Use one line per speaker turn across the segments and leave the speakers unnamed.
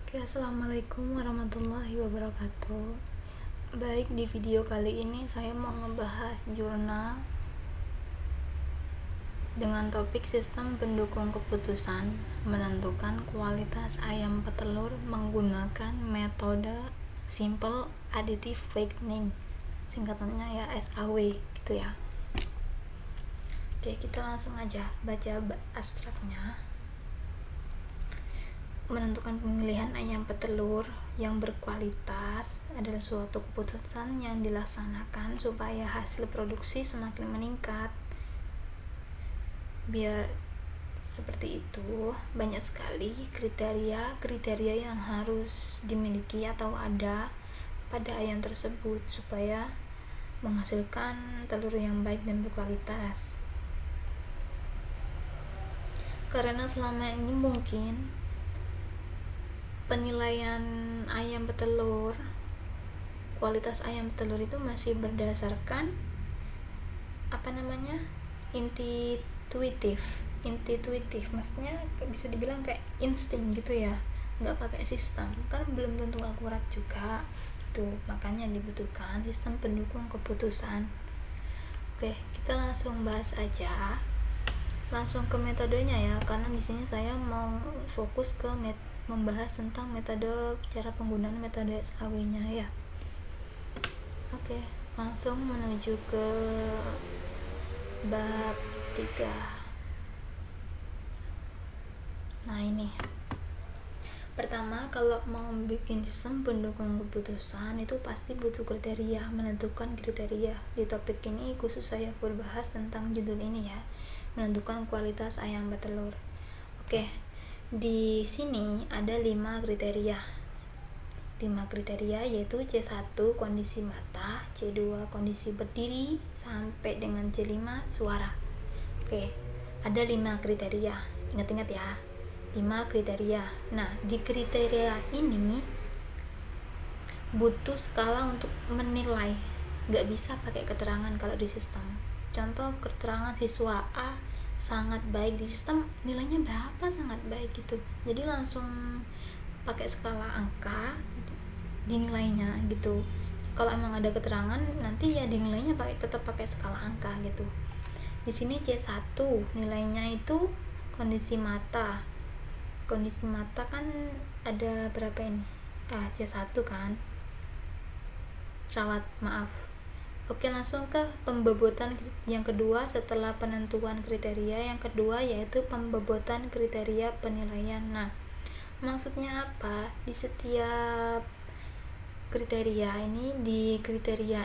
Oke, assalamualaikum warahmatullahi wabarakatuh. Baik, di video kali ini saya mau ngebahas jurnal dengan topik sistem pendukung keputusan menentukan kualitas ayam petelur menggunakan metode simple additive weighting, singkatannya ya SAW gitu ya. Oke, kita langsung aja baca abstraknya. Menentukan pemilihan ayam petelur yang berkualitas adalah suatu keputusan yang dilaksanakan supaya hasil produksi semakin meningkat. Biar seperti itu, banyak sekali kriteria yang harus dimiliki atau ada pada ayam tersebut supaya menghasilkan telur yang baik dan berkualitas. Karena selama ini mungkin penilaian ayam petelur, kualitas ayam petelur itu masih berdasarkan intuitif, maksudnya bisa dibilang kayak insting gitu ya, nggak pakai sistem, kan belum tentu akurat juga itu, makanya dibutuhkan sistem pendukung keputusan. Oke, kita langsung bahas aja, langsung ke metodenya ya, karena di sini saya mau fokus ke membahas tentang metode cara penggunaan metode SAW-nya ya. Oke, langsung menuju ke bab 3. Nah, ini pertama, kalau mau bikin sistem pendukung keputusan itu pasti butuh kriteria, menentukan kriteria. Di topik ini khusus saya berbahas tentang judul ini ya, menentukan kualitas ayam petelur. Oke, di sini ada 5 kriteria. 5 kriteria yaitu C1 kondisi mata, C2 kondisi berdiri, sampai dengan C5 suara. Oke, ada 5 kriteria. Ingat-ingat ya, 5 kriteria. Nah, di kriteria ini butuh skala untuk menilai. Nggak bisa pakai keterangan kalau di sistem. Contoh, keterangan siswa A sangat baik, di sistem nilainya berapa sangat baik gitu, jadi langsung pakai skala angka dinilainya gitu. Kalau emang ada keterangan nanti ya dinilainya tetap pakai skala angka gitu. Di sini C1 nilainya itu kondisi mata kan ada berapa ini, C1 kan, salah, maaf. Oke, langsung ke pembebotan yang kedua setelah penentuan kriteria. Yang kedua yaitu pembebotan kriteria penilaian. Nah, maksudnya apa? Di setiap kriteria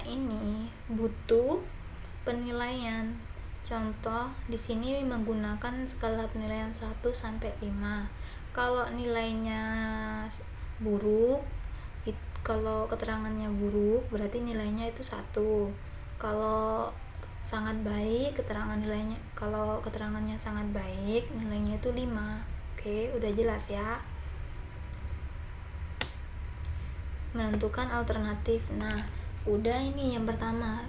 ini butuh penilaian. Contoh, di sini menggunakan skala penilaian 1 sampai 5. Kalau nilainya buruk, kalau keterangannya buruk berarti nilainya itu 1. Kalau sangat baik, kalau keterangannya sangat baik nilainya itu 5. Oke, udah jelas ya. Menentukan alternatif. Nah, udah, ini yang pertama,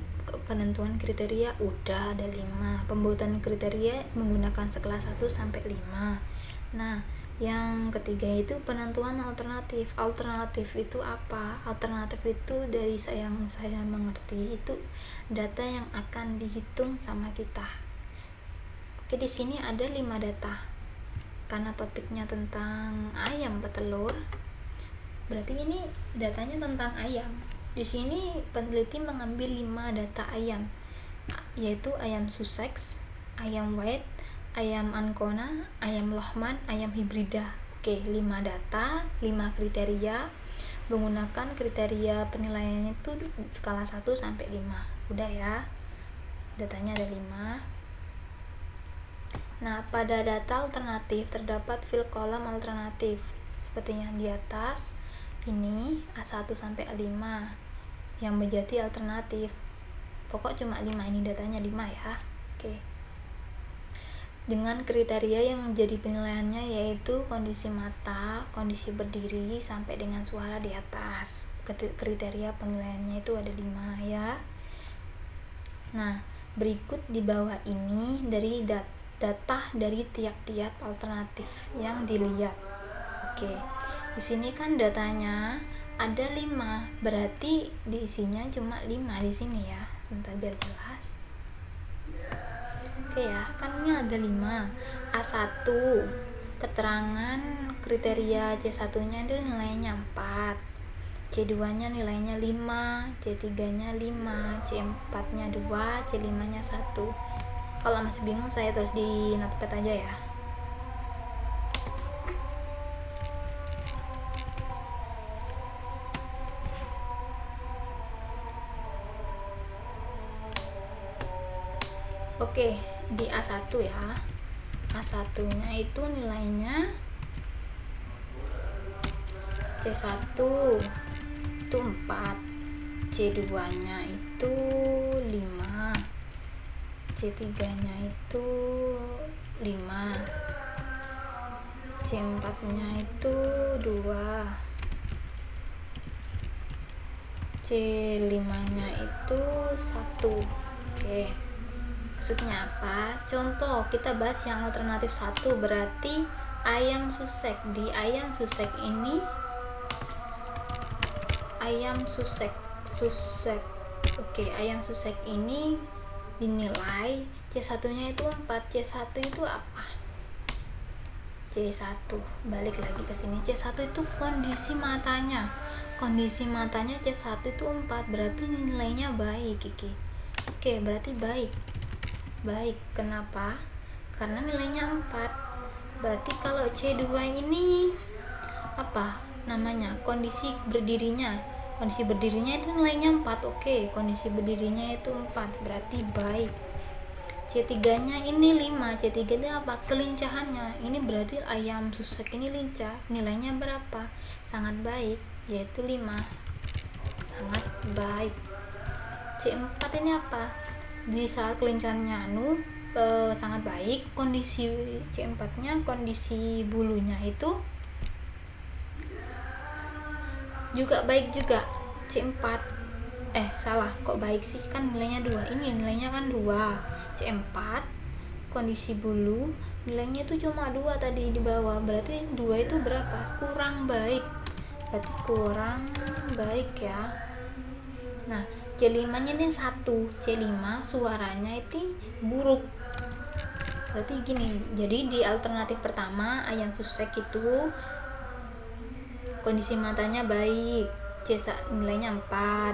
penentuan kriteria udah ada 5. Pembuatan kriteria menggunakan skala 1 sampai 5. Nah, yang ketiga itu penentuan alternatif. Alternatif itu apa? Alternatif itu dari yang saya mengerti itu data yang akan dihitung sama kita. Oke, di sini ada 5 data. Karena topiknya tentang ayam petelur, berarti ini datanya tentang ayam. Di sini peneliti mengambil 5 data ayam, yaitu ayam Sussex, ayam White, ayam Ancona, ayam Lohmann, ayam Hibrida. Oke, 5 data, 5 kriteria. Menggunakan kriteria penilaian itu skala 1 sampai 5. Udah ya. Datanya ada 5. Nah, pada data alternatif terdapat field column alternatif seperti yang di atas. Ini A1 sampai A5 yang menjadi alternatif. Pokok cuma 5, ini datanya 5 ya. Oke. Dengan kriteria yang menjadi penilaiannya yaitu kondisi mata, kondisi berdiri, sampai dengan suara di atas. Kriteria penilaiannya itu ada 5 ya. Nah, berikut di bawah ini dari data dari tiap-tiap alternatif yang dilihat. Oke, di sini kan datanya ada 5, berarti diisinya cuma 5 di sini ya. Bentar biar jelas. Oke ya, kan ini ada 5. A1 keterangan kriteria C1 nya itu nilainya 4, C2 nya nilainya 5, C3 nya 5, C4 nya 2, C5 nya 1. Kalau masih bingung saya tulis di notepad aja ya. Oke, di A1 ya. A1 nya itu nilainya C1 itu 4, C2 nya itu 5, C3 nya itu 5, C4 nya itu 2, C5 nya itu 1. Oke, maksudnya apa? Contoh, kita bahas yang alternatif 1, berarti ayam susek. Di ayam susek ini ayam susek. Oke, ayam susek ini dinilai C1 nya itu 4. C1 itu apa? C1, balik lagi ke sini. C1 itu kondisi matanya. Kondisi matanya C1 itu 4, berarti nilainya baik, Kiki. Oke, berarti baik. Kenapa? Karena nilainya 4. Berarti kalau C2 ini apa namanya? Kondisi berdirinya itu nilainya 4. Oke, kondisi berdirinya itu 4, berarti baik. C3 nya ini 5. C3 itu apa? Kelincahannya. Ini berarti ayam susek ini lincah. Nilainya berapa? Sangat baik, yaitu 5. Sangat baik. C4 ini apa? Di saat kelincahannya sangat baik, kondisi C4 nya, kondisi bulunya itu juga baik juga. C4 salah, kok baik sih, kan nilainya 2. Ini nilainya kan 2. C4 kondisi bulu nilainya itu cuma 2 tadi di bawah, berarti 2 itu berapa? Kurang baik, berarti kurang baik ya. Nah, C5 nya ini 1. C5 suaranya itu buruk, berarti gini. Jadi di alternatif pertama ayam susek itu kondisi matanya baik, nilainya 4,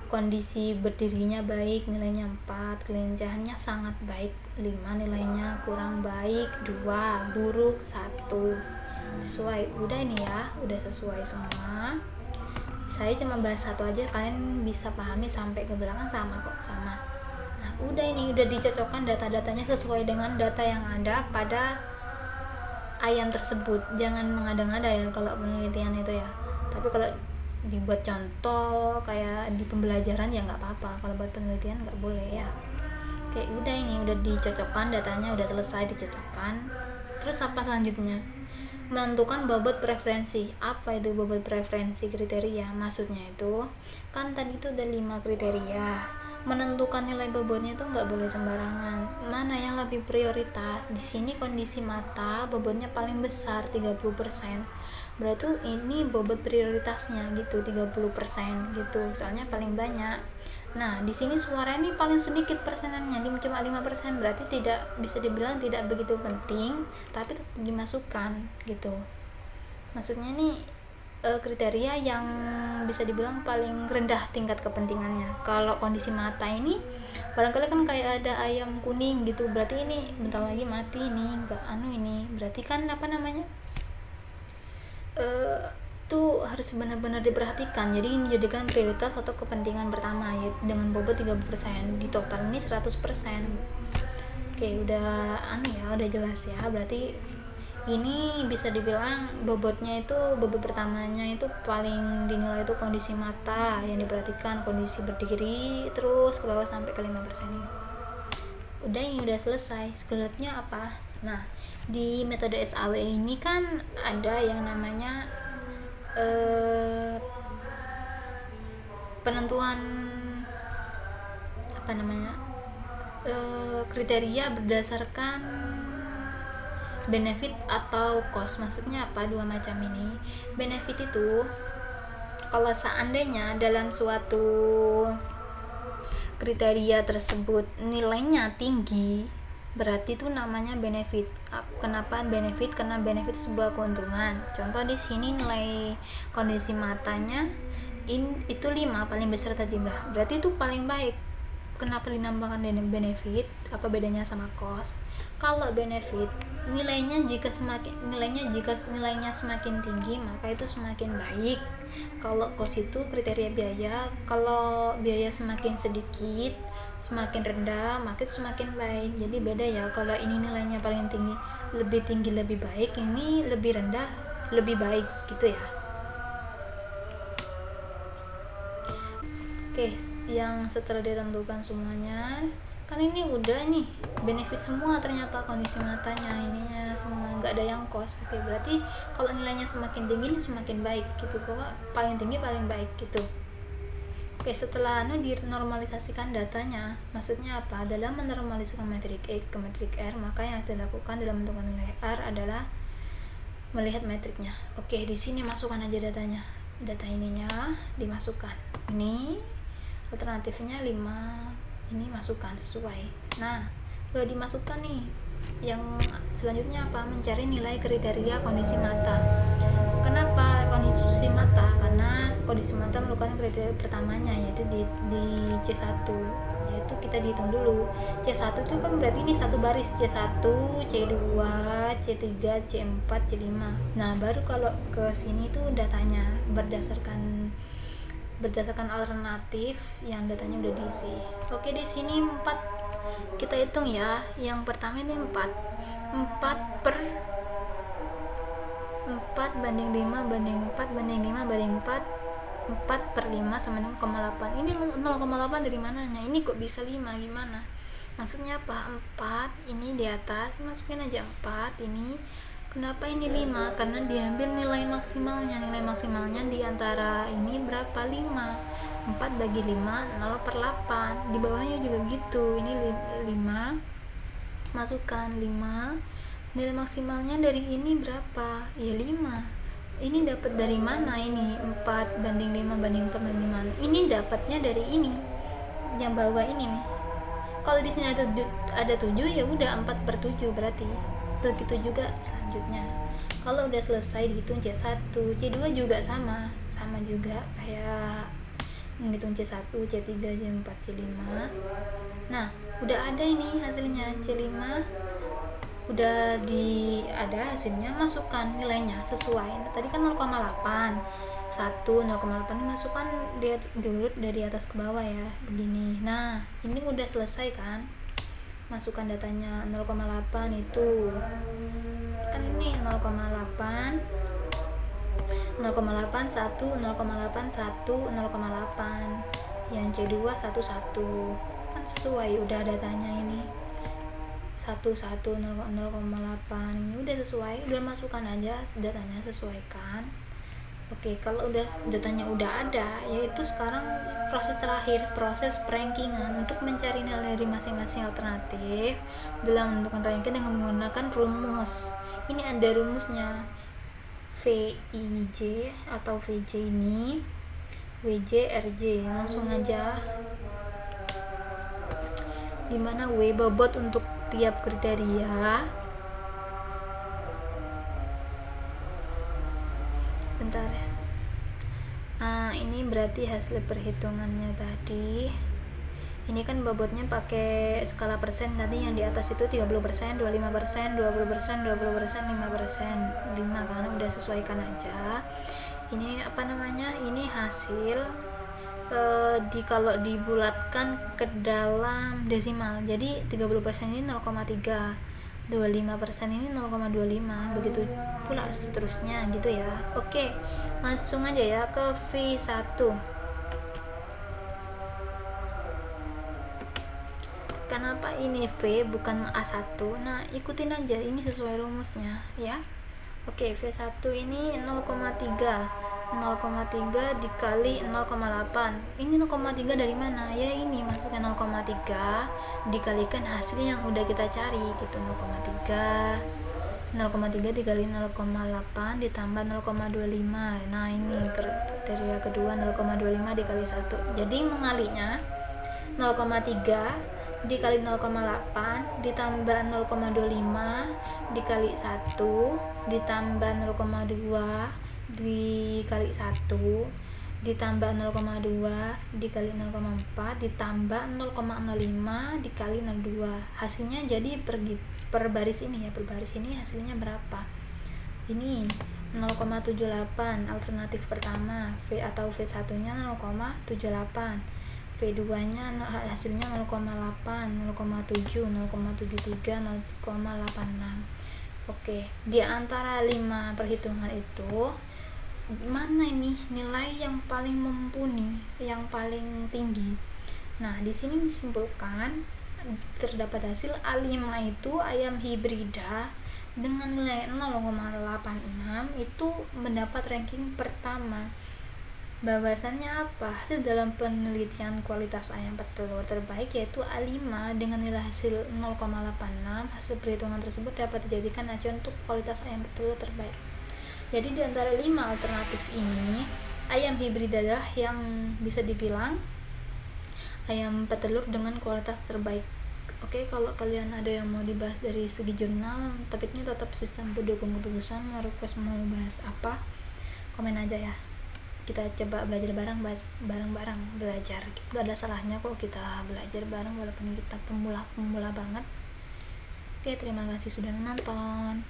kondisi berdirinya baik, nilainya 4, kelincahannya sangat baik, 5, nilainya kurang baik 2, buruk 1. Sesuai. Udah ini ya, udah sesuai semua. Saya cuma bahas satu aja, kalian bisa pahami sampai ke belakang sama kok, sama. Nah, udah ini udah dicocokkan data-datanya sesuai dengan data yang ada pada ayam tersebut. Jangan mengada-ngada ya kalau penelitian itu ya. Tapi kalau dibuat contoh kayak di pembelajaran ya nggak apa-apa. Kalau buat penelitian nggak boleh ya. Oke, udah ini udah dicocokkan datanya, udah selesai dicocokkan. Terus apa selanjutnya? Menentukan bobot preferensi. Apa itu bobot preferensi kriteria? Maksudnya itu kan tadi itu ada 5 kriteria. Menentukan nilai bobotnya itu nggak boleh sembarangan. Mana yang lebih prioritas? Di sini kondisi mata bobotnya paling besar 30%. Berarti ini bobot prioritasnya gitu 30% gitu. Soalnya paling banyak. Nah, di sini suara ini paling sedikit persenannya, cuma 5%, berarti tidak bisa dibilang tidak begitu penting, tapi tetap dimasukkan gitu. Maksudnya ini kriteria yang bisa dibilang paling rendah tingkat kepentingannya. Kalau kondisi mata ini barangkali kan kayak ada ayam kuning gitu, berarti ini bentar lagi mati nih, ini berarti kan apa namanya? Itu harus benar-benar diperhatikan. Jadi ini dijadikan prioritas atau kepentingan pertama ya, dengan bobot 30%. Di total ini 100%. Oke, udah udah jelas ya. Berarti ini bisa dibilang bobotnya itu, bobot pertamanya itu paling dinilai itu kondisi mata yang diperhatikan, kondisi berdiri, terus ke bawah sampai ke 5% ini. Udah, ini udah selesai. Selanjutnya apa? Nah, di metode SAW ini kan ada yang namanya penentuan kriteria berdasarkan benefit atau cost. Maksudnya apa? Dua macam ini. Benefit itu kalau seandainya dalam suatu kriteria tersebut nilainya tinggi, berarti itu namanya benefit. Kenapa benefit? Karena benefit sebuah keuntungan. Contoh di sini nilai kondisi matanya itu 5, paling besar tadi, berarti itu paling baik. Kenapa dinamakan benefit? Apa bedanya sama cost? Kalau benefit nilainya jika nilainya semakin tinggi maka itu semakin baik. Kalau cost itu kriteria biaya, kalau biaya semakin sedikit, semakin rendah maka itu semakin baik. Jadi beda ya, kalau ini nilainya paling tinggi lebih baik, ini lebih rendah lebih baik gitu ya. Oke, yang setelah ditentukan semuanya, kan ini udah nih benefit semua, ternyata kondisi matanya ininya semua, nggak ada yang cost. Oke, berarti kalau nilainya semakin tinggi semakin baik gitu, pokoknya paling tinggi paling baik gitu. Oke, setelah dinormalisasikan datanya, maksudnya apa? Dalam menormalisasikan metrik X ke metrik R, maka yang harus dilakukan dalam menentukan nilai R adalah melihat metriknya. Oke, di sini masukkan aja datanya, data ininya dimasukkan, ini alternatifnya 5, ini masukkan sesuai. Nah, udah dimasukkan nih, yang selanjutnya apa? Mencari nilai kriteria kondisi mata. Kenapa kondisi mata? Karena kondisi mata merupakan kriteria pertamanya, yaitu di C1, yaitu kita dihitung dulu. C1 itu kan berarti ini satu baris, C1, C2, C3, C4, C5. Nah, baru kalau ke sini tuh datanya berdasarkan alternatif yang datanya udah diisi. Oke, di sini 4 kita hitung ya. Yang pertama ini 4 banding 5 banding 4 banding 5 banding 4 per 5 sama 0,8. Ini 0,8 dari mananya? Ini kok bisa 5? Gimana? Maksudnya apa? 4 ini di atas, masukin aja 4 ini. Kenapa ini 5? Karena diambil nilai maksimalnya. Nilai maksimalnya di antara ini berapa? 5. 4 bagi 5 0/8. Di bawahnya juga gitu. Ini 5. Masukkan 5. Nilai maksimalnya dari ini berapa? Ya 5. Ini dapat dari mana ini? 4 banding 5 banding 4 banding 5. Ini dapatnya dari ini. Yang bawah ini nih. Kalau di sini ada 7 ya udah 4/7 berarti. Begitu juga selanjutnya. Kalau udah selesai dihitung C1, C2 juga sama juga kayak menghitung C1, C3, C4, C5. Nah, udah ada ini hasilnya C5. Udah ada hasilnya, masukkan nilainya sesuai. Nah, tadi kan 0,8. 0,8 masukkan diurut dari atas ke bawah ya, begini. Nah, ini udah selesai kan? Masukkan datanya 0,8 itu kan ini 0,8 1 0,8 yang C2 1 kan sesuai, udah datanya ini 0,8 ini udah sesuai, udah masukkan aja datanya, sesuaikan. Oke, kalau udah datanya udah ada, yaitu sekarang proses terakhir, proses perankingan untuk mencari nilai dari masing-masing alternatif dalam menentukan ranking dengan menggunakan rumus. Ini ada rumusnya, VIJ atau VJ ini, WJ, RJ. Langsung aja, dimana W bobot untuk tiap kriteria. Bentar ya. Ini berarti hasil perhitungannya tadi. Ini kan bobotnya pakai skala persen tadi, yang di atas itu 30%, 25%, 20%, 20%, 5%. 5 kan udah sesuaikan aja. Ini apa namanya? Ini hasil kalau dibulatkan ke dalam desimal. Jadi 30% ini 0,3. 25% ini 0,25, begitu pula seterusnya gitu ya. Oke, langsung aja ya ke V1. Kenapa ini V bukan A1? Nah, ikutin aja, ini sesuai rumusnya ya. Oke, V1 ini 0,3 dikali 0,8. Ini 0,3 dari mana? Ya ini, masukkan 0,3 dikalikan hasil yang udah kita cari gitu, 0,3 0,3 dikali 0,8 ditambah 0,25. Nah, ini kriteria kedua, 0,25 dikali 1. Jadi mengalinya 0,3 dikali 0,8 ditambah 0,25 dikali 1 ditambah 0,2 dikali 1 ditambah 0,2 dikali 0,4 ditambah 0,05 dikali 0,2. Hasilnya jadi per baris ini ya, per baris ini hasilnya berapa? Ini 0,78 alternatif pertama, V atau V1 nya 0,78, V2 nya hasilnya 0,8, 0,7, 0,73, 0,86. Oke, di antara 5 perhitungan itu mana ini nilai yang paling mumpuni, yang paling tinggi? Nah, di sini disimpulkan terdapat hasil A5 itu ayam hibrida dengan nilai 0,86 itu mendapat ranking pertama. Bahwasannya apa? Hasil dalam penelitian kualitas ayam petelur terbaik yaitu A5 dengan nilai hasil 0,86. Hasil perhitungan tersebut dapat dijadikan acuan untuk kualitas ayam petelur terbaik. Jadi di antara 5 alternatif ini, ayam hibrida adalah yang bisa dibilang ayam petelur dengan kualitas terbaik. Oke, kalau kalian ada yang mau dibahas dari segi jurnal, topiknya tetap sistem pendukung keputusan, mau request mau bahas apa, komen aja ya. Kita coba belajar bareng, bahas bareng-bareng belajar. Gak ada salahnya kok kita belajar bareng walaupun kita pemula banget. Oke, terima kasih sudah nonton.